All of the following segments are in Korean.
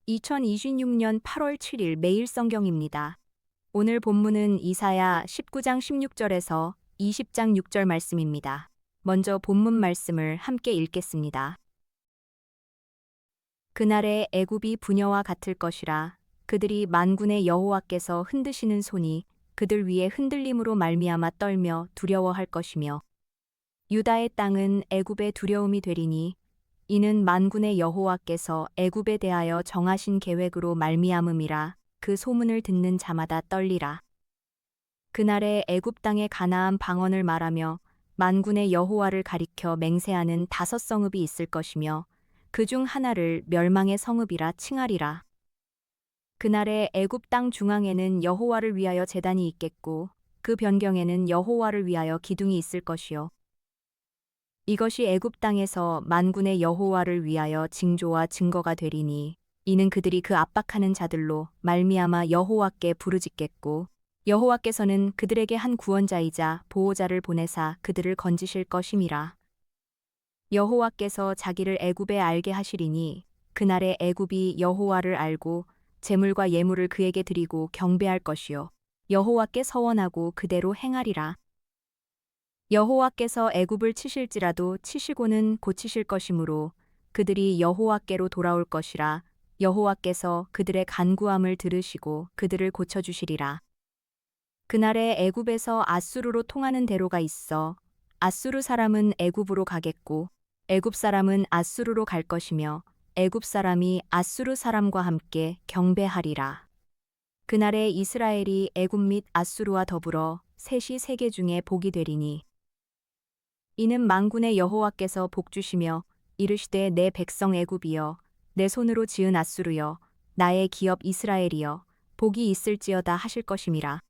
2026년 8월 7일 매일 성경입니다. 오늘 본문은 이사야 19장 16절에서 20장 6절 말씀입니다. 먼저 본문 말씀을 함께 읽겠습니다. 그날에 애굽이 부녀와 같을 것이라. 그들이 만군의 여호와께서 흔드시는 손이 그들 위에 흔들림으로 말미암아 떨며 두려워할 것이며 유다의 땅은 애굽의 두려움이 되리니 이는 만군의 여호와께서 애굽에 대하여 정하신 계획으로 말미암음이라. 그 소문을 듣는 자마다 떨리라. 그날에 애굽 땅의 가나안 방언을 말하며 만군의 여호와를 가리켜 맹세하는 5 성읍이 있을 것이며 그중 하나를 멸망의 성읍이라 칭하리라. 그날에 애굽 땅 중앙에는 여호와를 위하여 제단이 있겠고 그 변경에는 여호와를 위하여 기둥이 있을 것이요 이것이 애굽 땅에서 만군의 여호와를 위하여 징조와 증거가 되리니 이는 그들이 그 압박하는 자들로 말미암아 여호와께 부르짖겠고 여호와께서는 그들에게 한 구원자이자 보호자를 보내사 그들을 건지실 것임이라. 여호와께서 자기를 애굽에 알게 하시리니 그날에 애굽이 여호와를 알고 제물과 예물을 그에게 드리고 경배할 것이요 여호와께 서원하고 그대로 행하리라. 여호와께서 애굽을 치실지라도 치시고는 고치실 것이므로 그들이 여호와께로 돌아올 것이라. 여호와께서 그들의 간구함을 들으시고 그들을 고쳐주시리라. 그날에 애굽에서 아수르로 통하는 대로가 있어 아수르 사람은 애굽으로 가겠고 애굽 사람은 아수르로 갈 것이며 애굽 사람이 아수르 사람과 함께 경배하리라. 그날에 이스라엘이 애굽 및 아수르와 더불어 셋이 세계 중에 복이 되리니 이는 만군의 여호와께서 복주시며 이르시되 내 백성 애굽이여 내 손으로 지은 아수르여 나의 기업 이스라엘이여 복이 있을지어다 하실 것임이라.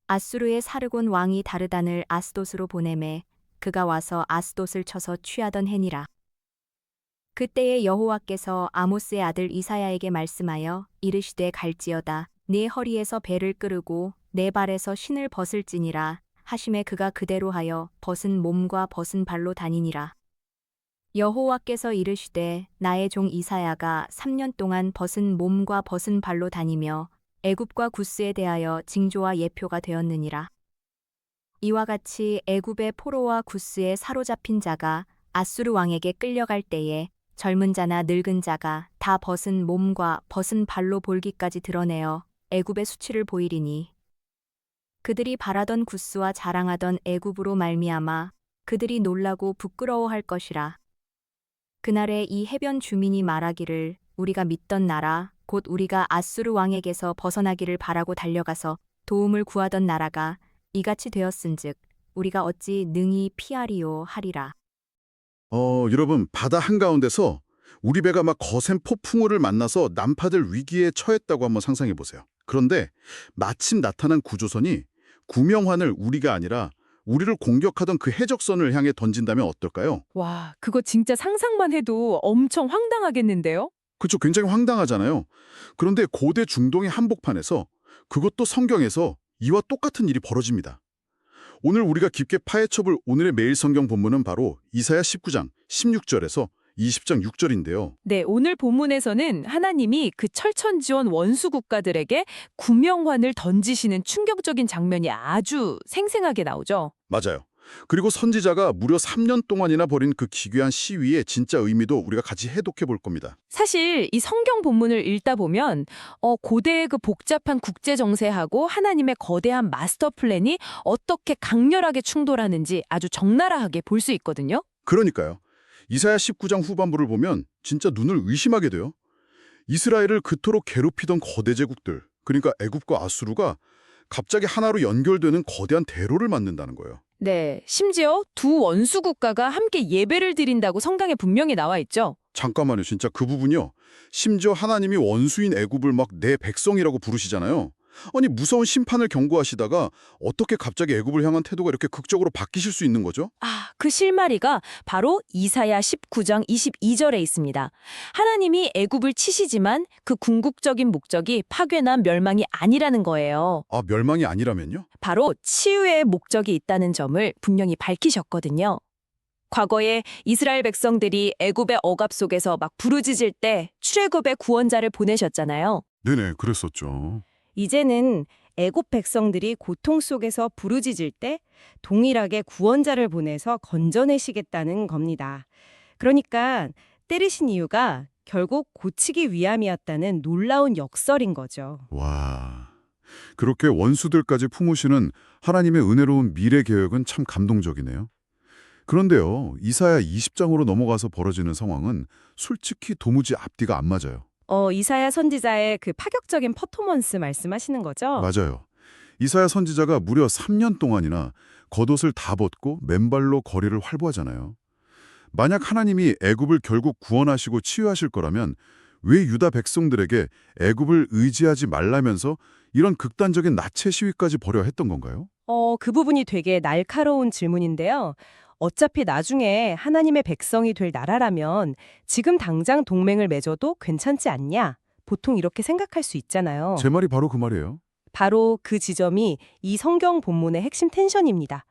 아수르의 사르곤 왕이 다르단을 아스돗으로 보내매 그가 와서 아스돗을 쳐서 취하던 해니라. 그때에 여호와께서 아모스의 아들 이사야에게 말씀하여 이르시되 갈지어다 네 허리에서 배를 끄르고 네 발에서 신을 벗을지니라 하심에 그가 그대로 하여 벗은 몸과 벗은 발로 다니니라. 여호와께서 이르시되 나의 종 이사야가 3년 동안 벗은 몸과 벗은 발로 다니며 애굽과 구스에 대하여 징조와 예표가 되었느니라. 이와 같이 애굽의 포로와 구스에 사로잡힌 자가 아수르 왕에게 끌려갈 때에 젊은 자나 늙은 자가 다 벗은 몸과 벗은 발로 볼기까지 드러내어 애굽의 수치를 보이리니 그들이 바라던 구스와 자랑하던 애굽으로 말미암아 그들이 놀라고 부끄러워할 것이라. 그날에 이 해변 주민이 말하기를 우리가 믿던 나라 곧 우리가 아수르 왕에게서 벗어나기를 바라고 달려가서 도움을 구하던 나라가 이같이 되었은즉 우리가 어찌 능히 피하리요 하리라. 여러분, 바다 한가운데서 우리 배가 막 거센 폭풍우를 만나서 난파될 위기에 처했다고 한번 상상해 보세요. 그런데 마침 나타난 구조선이 구명환을 우리가 아니라 우리를 공격하던 그 해적선을 향해 던진다면 어떨까요? 와, 그거 진짜 상상만 해도 엄청 황당하겠는데요? 그쵸, 굉장히 황당하잖아요. 그런데 고대 중동의 한복판에서 그것도 성경에서 이와 똑같은 일이 벌어집니다. 오늘 우리가 깊게 파헤쳐볼 오늘의 매일 성경 본문은 바로 이사야 19장 16절에서 20장 6절인데요. 네, 오늘 본문에서는 하나님이 그 철천지원 원수 국가들에게 구명환을 던지시는 충격적인 장면이 아주 생생하게 나오죠. 맞아요. 그리고 선지자가 무려 3년 동안이나 벌인 그 기괴한 시위의 진짜 의미도 우리가 같이 해독해 볼 겁니다. 사실 이 성경 본문을 읽다 보면 고대의 그 복잡한 국제 정세하고 하나님의 거대한 마스터 플랜이 어떻게 강렬하게 충돌하는지 아주 적나라하게 볼 수 있거든요. 그러니까요. 이사야 19장 후반부를 보면 진짜 눈을 의심하게 돼요. 이스라엘을 그토록 괴롭히던 거대 제국들, 그러니까 애굽과 아수르가 갑자기 하나로 연결되는 거대한 대로를 만든다는 거예요. 네, 심지어 두 원수 국가가 함께 예배를 드린다고 성경에 분명히 나와 있죠. 잠깐만요. 진짜 그 부분이요. 심지어 하나님이 원수인 애굽을 막 내 백성이라고 부르시잖아요. 아니 무서운 심판을 경고하시다가 어떻게 갑자기 애굽을 향한 태도가 이렇게 극적으로 바뀌실 수 있는 거죠? 그 실마리가 바로 이사야 19장 22절에 있습니다. 하나님이 애굽을 치시지만 그 궁극적인 목적이 파괴나 멸망이 아니라는 거예요. 아, 멸망이 아니라면요? 바로 치유의 목적이 있다는 점을 분명히 밝히셨거든요. 과거에 이스라엘 백성들이 애굽의 억압 속에서 막 부르짖을 때 출애굽의 구원자를 보내셨잖아요. 네네, 그랬었죠. 이제는 애굽 백성들이 고통 속에서 부르짖을 때 동일하게 구원자를 보내서 건져내시겠다는 겁니다. 그러니까 때리신 이유가 결국 고치기 위함이었다는 놀라운 역설인 거죠. 와, 그렇게 원수들까지 품으시는 하나님의 은혜로운 미래 계획은 참 감동적이네요. 그런데요, 이사야 20장으로 넘어가서 벌어지는 상황은 솔직히 도무지 앞뒤가 안 맞아요. 이사야 선지자의 그 파격적인 퍼포먼스 말씀하시는 거죠? 맞아요. 이사야 선지자가 무려 3년 동안이나 겉옷을 다 벗고 맨발로 거리를 활보하잖아요. 만약 하나님이 애굽을 결국 구원하시고 치유하실 거라면 왜 유다 백성들에게 애굽을 의지하지 말라면서 이런 극단적인 나체 시위까지 벌여야 했던 건가요? 그 부분이 되게 날카로운 질문인데요. 어차피 나중에 하나님의 백성이 될 나라라면 지금 당장 동맹을 맺어도 괜찮지 않냐? 보통 이렇게 생각할 수 있잖아요. 제 말이 바로 그 말이에요. 바로 그 지점이 이 성경 본문의 핵심 텐션입니다.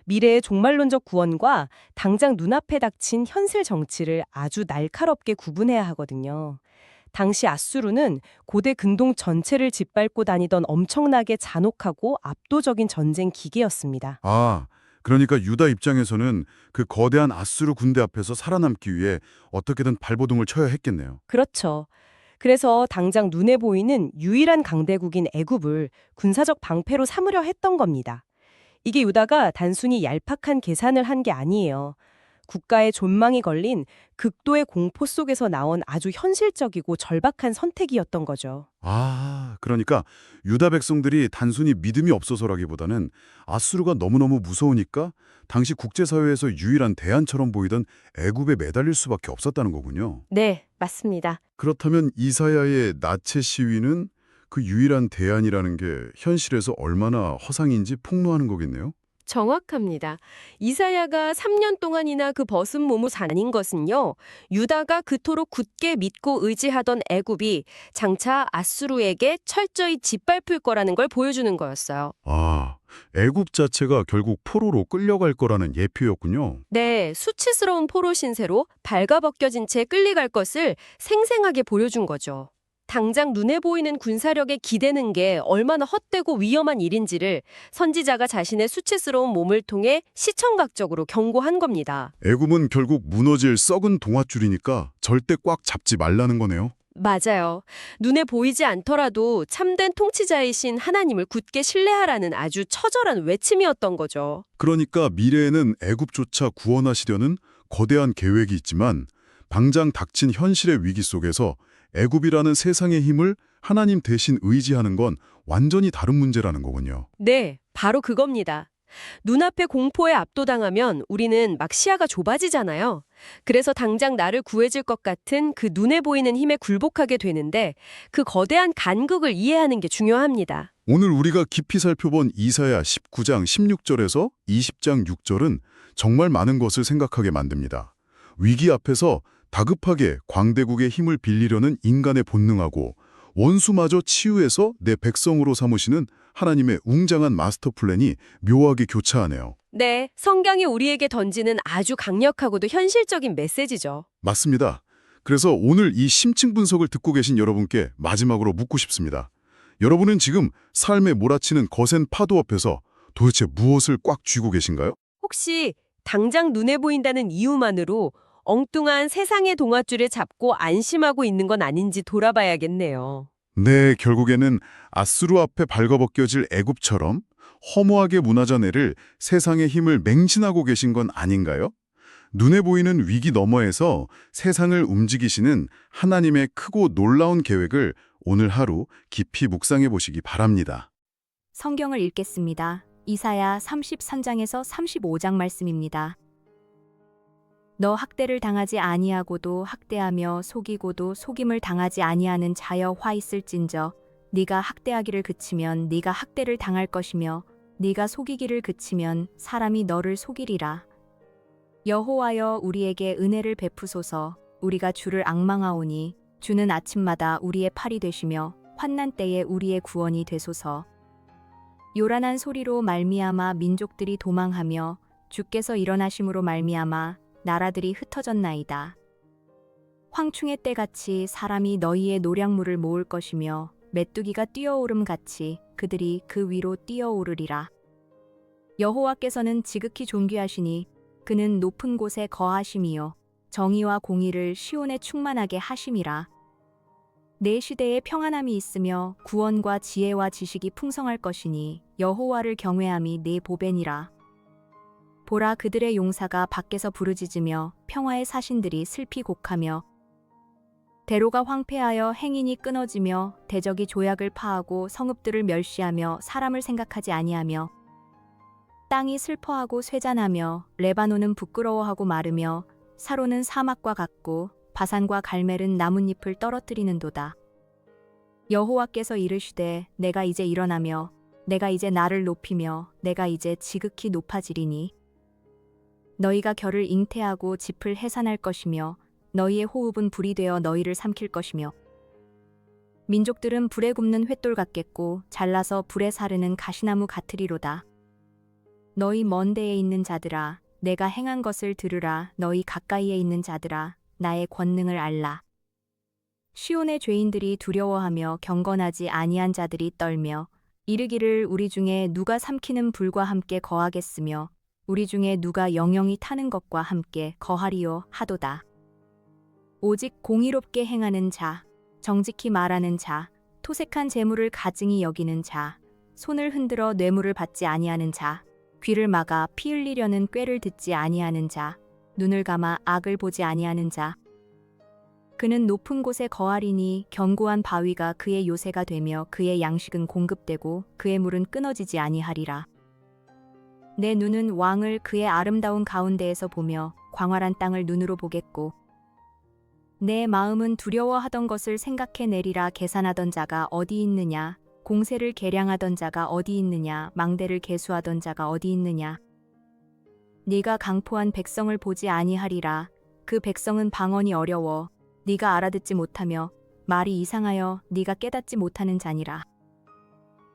미래의 종말론적 구원과 당장 눈앞에 닥친 현실 정치를 아주 날카롭게 구분해야 하거든요. 당시 아수르는 고대 근동 전체를 짓밟고 다니던 엄청나게 잔혹하고 압도적인 전쟁 기계였습니다. 아, 그러니까 유다 입장에서는 그 거대한 아수르 군대 앞에서 살아남기 위해 어떻게든 발버둥을 쳐야 했겠네요. 그렇죠. 그래서 당장 눈에 보이는 유일한 강대국인 애굽을 군사적 방패로 삼으려 했던 겁니다. 이게 유다가 단순히 얄팍한 계산을 한 게 아니에요. 국가의 존망이 걸린 극도의 공포 속에서 나온 아주 현실적이고 절박한 선택이었던 거죠. 아, 그러니까 유다 백성들이 단순히 믿음이 없어서라기보다는 아수르가 너무너무 무서우니까 당시 국제사회에서 유일한 대안처럼 보이던 애굽에 매달릴 수밖에 없었다는 거군요. 네, 맞습니다. 그렇다면 이사야의 나체 시위는 그 유일한 대안이라는 게 현실에서 얼마나 허상인지 폭로하는 거겠네요. 정확합니다. 이사야가 3년 동안이나 그 벗은 몸을 다닌 것은요. 유다가 그토록 굳게 믿고 의지하던 애굽이 장차 아수르에게 철저히 짓밟힐 거라는 걸 보여주는 거였어요. 아, 애굽 자체가 결국 포로로 끌려갈 거라는 예표였군요. 네, 수치스러운 포로 신세로 발가벗겨진 채 끌려갈 것을 생생하게 보여준 거죠. 당장 눈에 보이는 군사력에 기대는 게 얼마나 헛되고 위험한 일인지를 선지자가 자신의 수치스러운 몸을 통해 시청각적으로 경고한 겁니다. 애굽은 결국 무너질 썩은 동아줄이니까 절대 꽉 잡지 말라는 거네요. 맞아요. 눈에 보이지 않더라도 참된 통치자이신 하나님을 굳게 신뢰하라는 아주 처절한 외침이었던 거죠. 그러니까 미래에는 애굽조차 구원하시려는 거대한 계획이 있지만 당장 닥친 현실의 위기 속에서 애굽이라는 세상의 힘을 하나님 대신 의지하는 건 완전히 다른 문제라는 거군요. 네, 바로 그겁니다. 눈앞에 공포에 압도당하면 우리는 막 시야가 좁아지잖아요. 그래서 당장 나를 구해줄 것 같은 그 눈에 보이는 힘에 굴복하게 되는데 그 거대한 간극을 이해하는 게 중요합니다. 오늘 우리가 깊이 살펴본 이사야 19장 16절에서 20장 6절은 정말 많은 것을 생각하게 만듭니다. 위기 앞에서 다급하게 광대국의 힘을 빌리려는 인간의 본능하고 원수마저 치유해서 내 백성으로 삼으시는 하나님의 웅장한 마스터 플랜이 묘하게 교차하네요. 네, 성경이 우리에게 던지는 아주 강력하고도 현실적인 메시지죠. 맞습니다. 그래서 오늘 이 심층 분석을 듣고 계신 여러분께 마지막으로 묻고 싶습니다. 여러분은 지금 삶에 몰아치는 거센 파도 앞에서 도대체 무엇을 꽉 쥐고 계신가요? 혹시 당장 눈에 보인다는 이유만으로 엉뚱한 세상의 동아줄에 잡고 안심하고 있는 건 아닌지 돌아봐야겠네요. 네, 결국에는 아수르 앞에 발가벗겨질 애굽처럼 허무하게 무너져 내릴 세상의 힘을 맹신하고 계신 건 아닌가요? 눈에 보이는 위기 너머에서 세상을 움직이시는 하나님의 크고 놀라운 계획을 오늘 하루 깊이 묵상해 보시기 바랍니다. 성경을 읽겠습니다. 이사야 33장에서 35장 말씀입니다. 너 학대를 당하지 아니하고도 학대하며 속이고도 속임을 당하지 아니하는 자여 화 있을진저 네가 학대하기를 그치면 네가 학대를 당할 것이며 네가 속이기를 그치면 사람이 너를 속이리라. 여호와여 우리에게 은혜를 베푸소서. 우리가 주를 앙망하오니 주는 아침마다 우리의 팔이 되시며 환난 때에 우리의 구원이 되소서. 요란한 소리로 말미암아 민족들이 도망하며 주께서 일어나심으로 말미암아 나라들이 흩어졌나이다. 황충의 때같이 사람이 너희의 노량물을 모을 것이며 메뚜기가 뛰어오름 같이 그들이 그 위로 뛰어오르리라. 여호와께서는 지극히 존귀하시니 그는 높은 곳에 거하심이요 정의와 공의를 시온에 충만하게 하심이라. 내 시대에 평안함이 있으며 구원과 지혜와 지식이 풍성할 것이니 여호와를 경외함이 내 보배니라. 보라, 그들의 용사가 밖에서 부르짖으며 평화의 사신들이 슬피 곡하며 대로가 황폐하여 행인이 끊어지며 대적이 조약을 파하고 성읍들을 멸시하며 사람을 생각하지 아니하며 땅이 슬퍼하고 쇠잔하며 레바논은 부끄러워하고 마르며 사로는 사막과 같고 바산과 갈멜은 나뭇잎을 떨어뜨리는도다. 여호와께서 이르시되 내가 이제 일어나며 내가 이제 나를 높이며 내가 이제 지극히 높아지리니 너희가 결을 잉태하고 짚을 해산할 것이며 너희의 호흡은 불이 되어 너희를 삼킬 것이며 민족들은 불에 굽는 횃돌 같겠고 잘라서 불에 사르는 가시나무 같으리로다. 너희 먼 데에 있는 자들아 내가 행한 것을 들으라. 너희 가까이에 있는 자들아 나의 권능을 알라. 시온의 죄인들이 두려워하며 경건하지 아니한 자들이 떨며 이르기를 우리 중에 누가 삼키는 불과 함께 거하겠으며 우리 중에 누가 영영이 타는 것과 함께 거하리요 하도다. 오직 공의롭게 행하는 자, 정직히 말하는 자, 토색한 재물을 가증히 여기는 자, 손을 흔들어 뇌물을 받지 아니하는 자, 귀를 막아 피 흘리려는 꾀를 듣지 아니하는 자, 눈을 감아 악을 보지 아니하는 자. 그는 높은 곳에 거하리니 견고한 바위가 그의 요새가 되며 그의 양식은 공급되고 그의 물은 끊어지지 아니하리라. 내 눈은 왕을 그의 아름다운 가운데에서 보며 광활한 땅을 눈으로 보겠고 내 마음은 두려워하던 것을 생각해내리라. 계산하던 자가 어디 있느냐? 공세를 계량하던 자가 어디 있느냐? 망대를 계수하던 자가 어디 있느냐? 네가 강포한 백성을 보지 아니하리라. 그 백성은 방언이 어려워 네가 알아듣지 못하며 말이 이상하여 네가 깨닫지 못하는 자니라.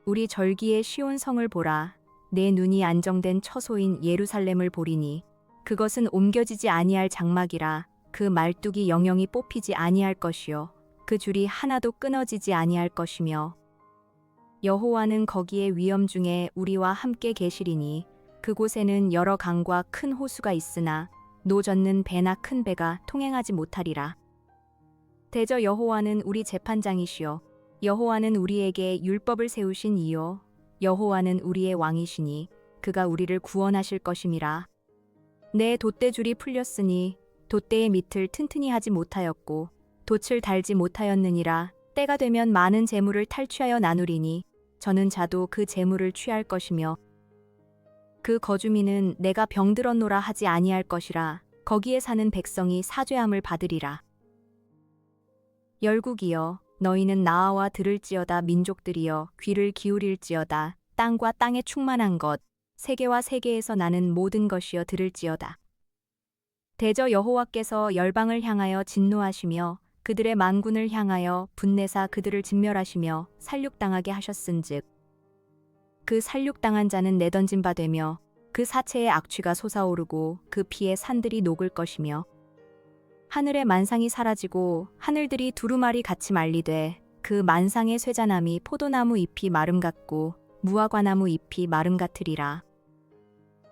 우리 절기의 시온 성을 보라. 내 눈이 안정된 처소인 예루살렘을 보리니 그것은 옮겨지지 아니할 장막이라. 그 말뚝이 영영이 뽑히지 아니할 것이요 그 줄이 하나도 끊어지지 아니할 것이며 여호와는 거기에 위엄 중에 우리와 함께 계시리니 그곳에는 여러 강과 큰 호수가 있으나 노 젓는 배나 큰 배가 통행하지 못하리라. 대저 여호와는 우리 재판장이시요 여호와는 우리에게 율법을 세우신 이요 여호와는 우리의 왕이시니 그가 우리를 구원하실 것임이라. 내 돛대줄이 풀렸으니 돛대의 밑을 튼튼히 하지 못하였고 돛을 달지 못하였느니라. 때가 되면 많은 재물을 탈취하여 나누리니 저는 자도 그 재물을 취할 것이며 그 거주민은 내가 병들었노라 하지 아니할 것이라. 거기에 사는 백성이 사죄함을 받으리라. 열국이여 너희는 나와 들을지어다. 민족들이여 귀를 기울일지어다. 땅과 땅에 충만한 것 세계와 세계에서 나는 모든 것이여 들을지어다. 대저 여호와께서 열방을 향하여 진노하시며 그들의 만군을 향하여 분내사 그들을 진멸하시며 살육당하게 하셨은즉 그 살육당한 자는 내던진 바 되며 그 사체의 악취가 솟아오르고 그 피에 산들이 녹을 것이며 하늘의 만상이 사라지고 하늘들이 두루마리 같이 말리되 그 만상의 쇠자남이 포도나무 잎이 마름 같고 무화과나무 잎이 마름 같으리라.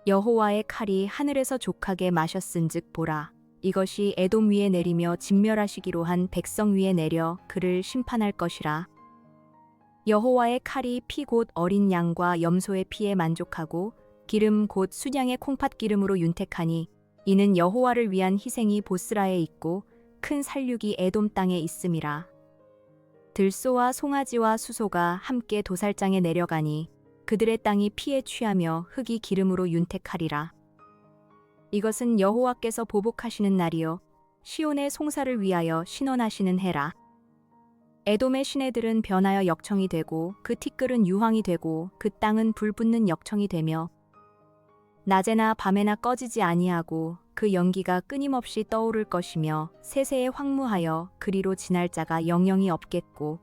여호와의 칼이 하늘에서 족하게 마셨은즉 보라 이것이 에돔 위에 내리며 진멸하시기로 한 백성 위에 내려 그를 심판할 것이라. 여호와의 칼이 피 곧 어린 양과 염소의 피에 만족하고 기름 곧 순양의 콩팥 기름으로 윤택하니 이는 여호와를 위한 희생이 보스라에 있고 큰 살육이 에돔 땅에 있음이라. 들소와 송아지와 수소가 함께 도살장에 내려가니 그들의 땅이 피에 취하며 흙이 기름으로 윤택하리라. 이것은 여호와께서 보복하시는 날이요 시온의 송사를 위하여 신원하시는 해라. 에돔의 시내들은 변하여 역청이 되고 그 티끌은 유황이 되고 그 땅은 불붙는 역청이 되며 낮에나 밤에나 꺼지지 아니하고 그 연기가 끊임없이 떠오를 것이며 세세에 황무하여 그리로 지날 자가 영영이 없겠고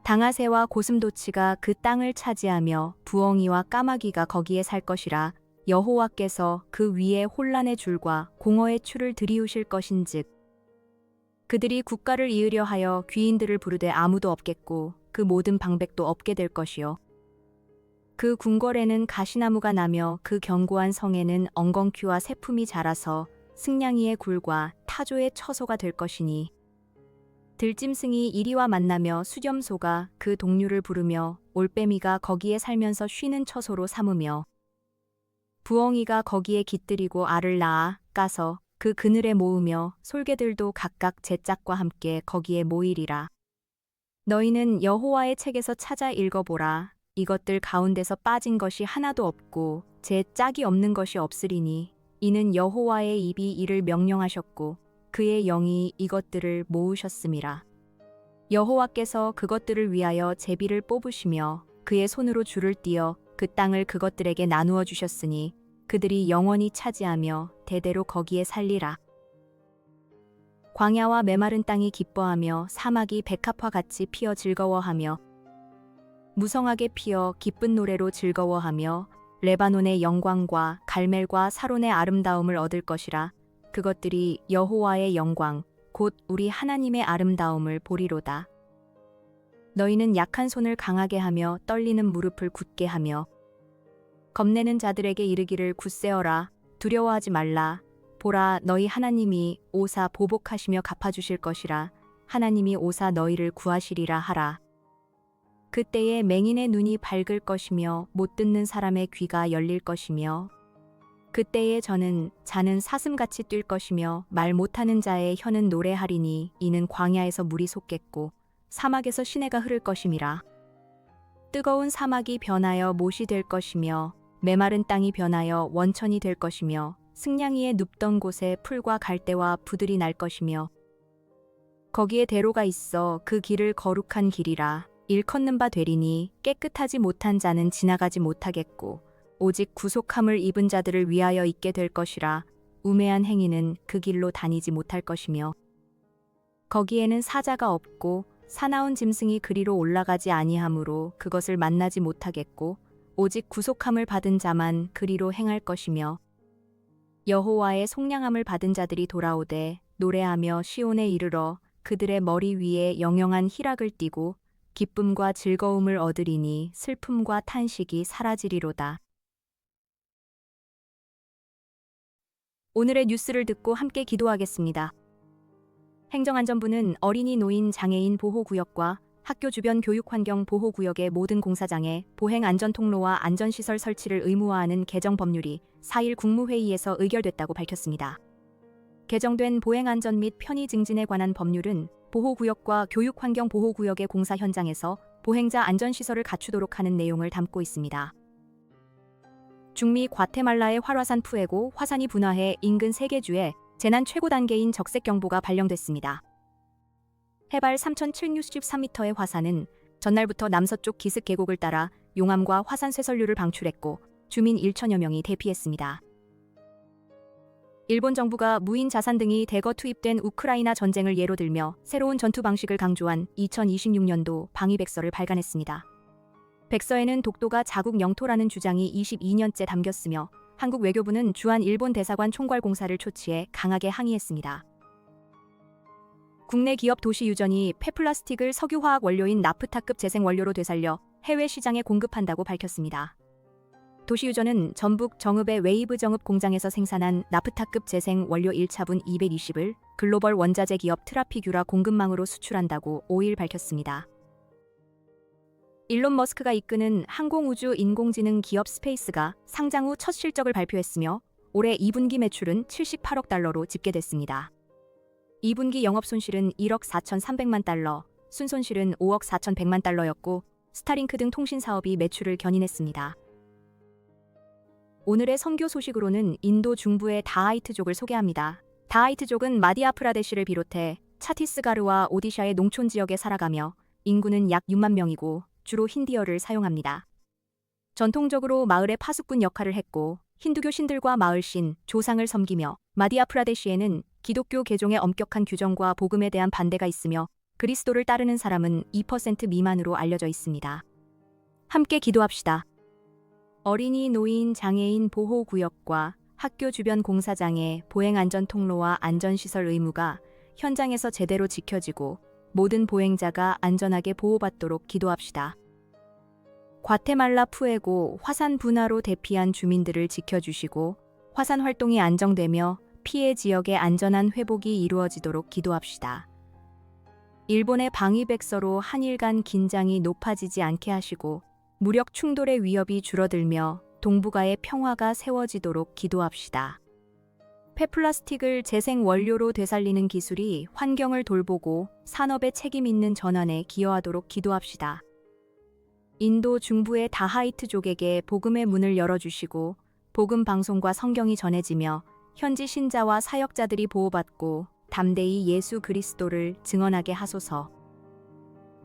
당아새와 고슴도치가 그 땅을 차지하며 부엉이와 까마귀가 거기에 살 것이라. 여호와께서 그 위에 혼란의 줄과 공허의 추를 들이우실 것인즉 그들이 국가를 이으려 하여 귀인들을 부르되 아무도 없겠고 그 모든 방백도 없게 될 것이요 그 궁궐에는 가시나무가 나며 그 견고한 성에는 엉겅퀴와 새품이 자라서 승냥이의 굴과 타조의 처소가 될 것이니 들짐승이 이리와 만나며 수렴소가 그 동류를 부르며 올빼미가 거기에 살면서 쉬는 처소로 삼으며 부엉이가 거기에 깃들이고 알을 낳아 까서 그 그늘에 모으며 솔개들도 각각 제 짝과 함께 거기에 모이리라. 너희는 여호와의 책에서 찾아 읽어보라. 이것들 가운데서 빠진 것이 하나도 없고 제 짝이 없는 것이 없으리니 이는 여호와의 입이 이를 명령하셨고 그의 영이 이것들을 모으셨음이라. 여호와께서 그것들을 위하여 제비를 뽑으시며 그의 손으로 줄을 띄어 그 땅을 그것들에게 나누어 주셨으니 그들이 영원히 차지하며 대대로 거기에 살리라. 광야와 메마른 땅이 기뻐하며 사막이 백합화 같이 피어 즐거워하며 무성하게 피어 기쁜 노래로 즐거워하며 레바논의 영광과 갈멜과 사론의 아름다움을 얻을 것이라. 그것들이 여호와의 영광 곧 우리 하나님의 아름다움을 보리로다. 너희는 약한 손을 강하게 하며 떨리는 무릎을 굳게 하며 겁내는 자들에게 이르기를 굳세어라. 두려워하지 말라. 보라, 너희 하나님이 오사 보복하시며 갚아주실 것이라. 하나님이 오사 너희를 구하시리라 하라. 그때에 맹인의 눈이 밝을 것이며 못 듣는 사람의 귀가 열릴 것이며 그때에 저는 자는 사슴같이 뛸 것이며 말 못하는 자의 혀는 노래하리니 이는 광야에서 물이 솟겠고 사막에서 시내가 흐를 것임이라. 뜨거운 사막이 변하여 못이 될 것이며 메마른 땅이 변하여 원천이 될 것이며 승냥이의 눕던 곳에 풀과 갈대와 부들이 날 것이며 거기에 대로가 있어 그 길을 거룩한 길이라. 일컫는 바 되리니 깨끗하지 못한 자는 지나가지 못하겠고 오직 구속함을 입은 자들을 위하여 있게 될 것이라. 우매한 행위는 그 길로 다니지 못할 것이며 거기에는 사자가 없고 사나운 짐승이 그리로 올라가지 아니하므로 그것을 만나지 못하겠고 오직 구속함을 받은 자만 그리로 행할 것이며 여호와의 속량함을 받은 자들이 돌아오되 노래하며 시온에 이르러 그들의 머리 위에 영영한 희락을 띠고 기쁨과 즐거움을 얻으리니 슬픔과 탄식이 사라지리로다. 오늘의 뉴스를 듣고 함께 기도하겠습니다. 행정안전부는 어린이, 노인, 장애인 보호구역과 학교 주변 교육환경 보호구역의 모든 공사장에 보행안전통로와 안전시설 설치를 의무화하는 개정 법률이 4일 국무회의에서 의결됐다고 밝혔습니다. 개정된 보행안전 및 편의 증진에 관한 법률은 보호구역과 교육환경 보호구역의 공사 현장에서 보행자 안전시설을 갖추도록 하는 내용을 담고 있습니다. 중미 과테말라의 활화산 푸에고 화산이 분화해 인근 3개 주에 재난 최고 단계인 적색경보가 발령됐습니다. 해발 3,763m의 화산은 전날부터 남서쪽 기슭 계곡을 따라 용암과 화산 쇄설류를 방출했고 주민 1천여 명이 대피했습니다. 일본 정부가 무인 자산 등이 대거 투입된 우크라이나 전쟁을 예로 들며 새로운 전투 방식을 강조한 2026년도 방위백서를 발간했습니다. 백서에는 독도가 자국 영토라는 주장이 22년째 담겼으며 한국 외교부는 주한 일본 대사관 총괄 공사를 초치해 강하게 항의했습니다. 국내 기업 도시유전이 폐플라스틱을 석유화학 원료인 나프타급 재생 원료로 되살려 해외 시장에 공급한다고 밝혔습니다. 도시유전은 전북 정읍의 웨이브 정읍 공장에서 생산한 나프타급 재생 원료 1차분 220을 글로벌 원자재 기업 트라피규라 공급망으로 수출한다고 5일 밝혔습니다. 일론 머스크가 이끄는 항공우주 인공지능 기업 스페이스가 상장 후 첫 실적을 발표했으며 올해 2분기 매출은 78억 달러로 집계됐습니다. 2분기 영업손실은 1억 4,300만 달러, 순손실은 5억 4,100만 달러였고 스타링크 등 통신 사업이 매출을 견인했습니다. 오늘의 선교 소식으로는 인도 중부의 다하이트족을 소개합니다. 다하이트족은 마디아프라데시를 비롯해 차티스가르와 오디샤의 농촌 지역에 살아가며 인구는 약 6만 명이고 주로 힌디어를 사용합니다. 전통적으로 마을의 파수꾼 역할을 했고 힌두교 신들과 마을신, 조상을 섬기며 마디아프라데시에는 기독교 개종의 엄격한 규정과 복음에 대한 반대가 있으며 그리스도를 따르는 사람은 2% 미만으로 알려져 있습니다. 함께 기도합시다. 어린이, 노인, 장애인 보호구역과 학교 주변 공사장의 보행안전통로와 안전시설 의무가 현장에서 제대로 지켜지고 모든 보행자가 안전하게 보호받도록 기도합시다. 과테말라 푸에고 화산 분화로 대피한 주민들을 지켜주시고 화산 활동이 안정되며 피해 지역의 안전한 회복이 이루어지도록 기도합시다. 일본의 방위백서로 한일 간 긴장이 높아지지 않게 하시고 무력 충돌의 위협이 줄어들며 동북아의 평화가 세워지도록 기도합시다. 폐플라스틱을 재생 원료로 되살리는 기술이 환경을 돌보고 산업에 책임 있는 전환에 기여하도록 기도합시다. 인도 중부의 다하이트족에게 복음의 문을 열어주시고 복음 방송과 성경이 전해지며 현지 신자와 사역자들이 보호받고 담대히 예수 그리스도를 증언하게 하소서.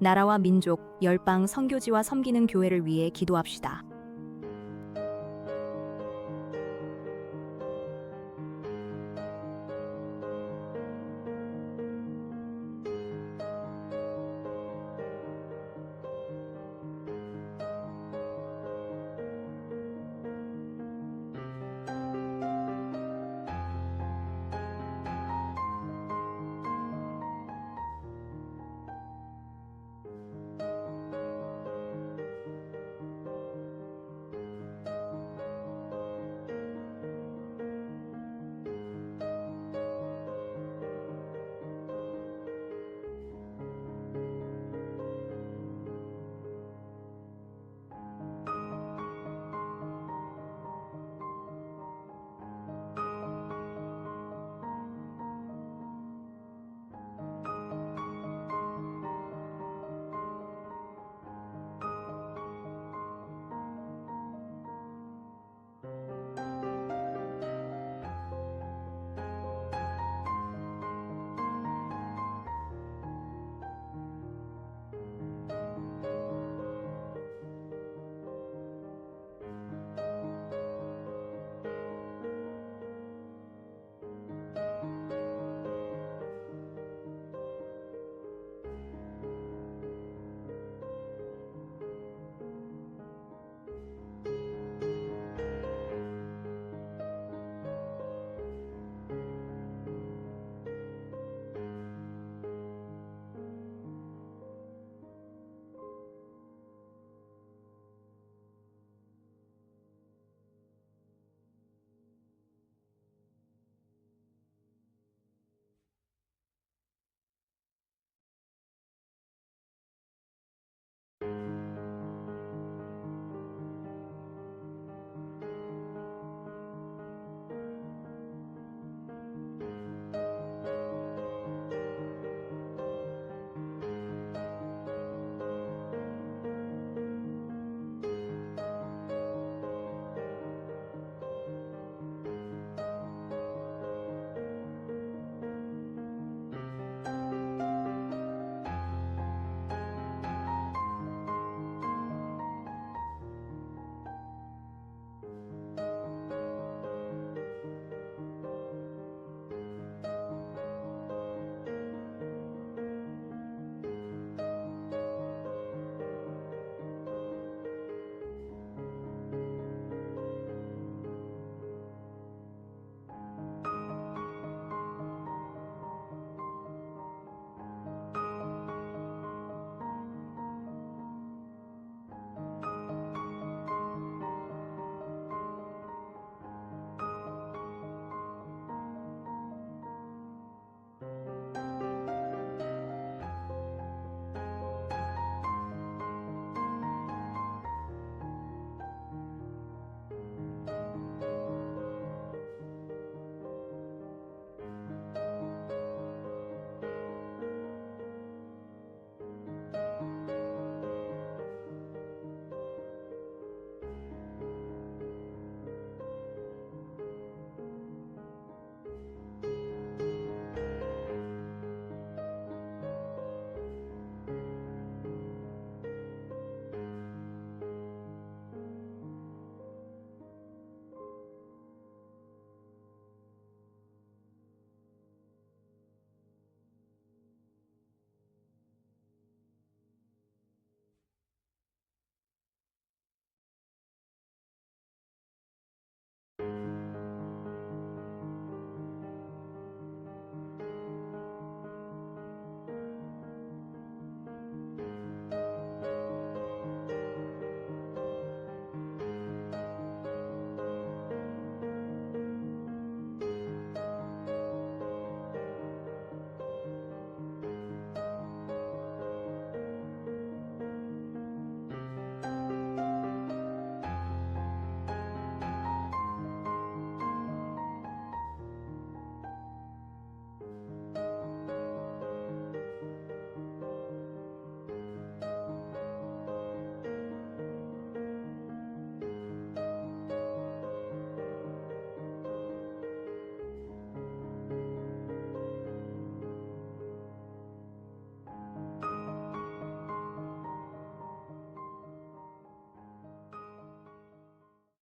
나라와 민족, 열방 선교지와 섬기는 교회를 위해 기도합시다.